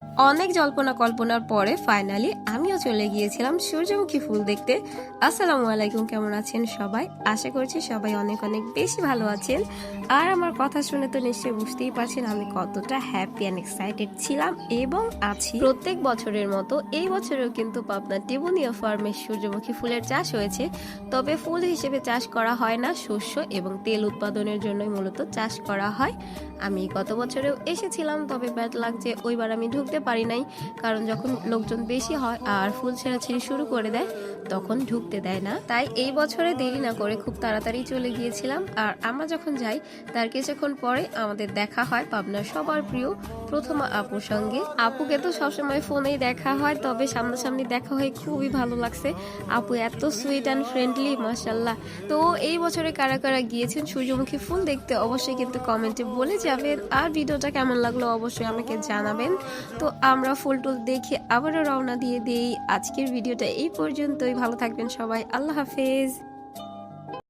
অনেক জল্পনা কল্পনার পরে ফাইনালি আমিও চলে গিয়েছিলাম সূর্যমুখী ফুল দেখতে। আসসালামু আলাইকুম, কেমন আছেন সবাই? আশা করছি সবাই অনেক অনেক বেশি ভালো আছেন। আর আমার কথা শুনে তো নিশ্চয়ই বুঝতেই পারছেন আমি কতটা হ্যাপি অ্যান্ড এক্সাইটেড ছিলাম এবং আছি। প্রত্যেক বছরের মতো এই বছরেও কিন্তু পাবনার টিবুনিয়া ফার্মে সূর্যমুখী ফুলের চাষ হয়েছে। তবে ফুল হিসেবে চাষ করা হয় না, শস্য এবং তেল উৎপাদনের জন্যই মূলত চাষ করা হয়। আমি গত বছরেও এসেছিলাম, তবে ব্যাড লাগছে ওইবার আমি ঢুকতে পারি নাই, কারণ যখন লোকজন বেশি হয় আর ফুল ছেঁড়াছিঁড়ি শুরু করে দেয় তখন ঢুকতে দেয় না। তাই এই বছরে দেরি না করে খুব তাড়াতাড়ি চলে গিয়েছিলাম। আর আমরা যখন যাই তার কিছুক্ষণ পরে আমাদের দেখা হয় পাবনার সবার প্রিয় প্রথমা আপুর সঙ্গে। আপুকে তো সবসময় ফোনেই দেখা হয়, তবে সামনাসামনি দেখা হয়ে খুবই ভালো লাগছে। আপু এত সুইট অ্যান্ড ফ্রেন্ডলি, মাশাল্লাহ। তো এই বছরে কারা কারা গিয়েছেন সূর্যমুখী ফুল দেখতে অবশ্যই কিন্তু কমেন্টে বলে যাবেন। আর ভিডিওটা কেমন লাগলো অবশ্যই আমাকে জানাবেন। তো আমরা ফুল টুল দেখে আবারও রওনা দিয়ে দেই। আজকের ভিডিওটা এই পর্যন্তই। ভালো থাকবেন সবাই, আল্লাহ হাফেজ।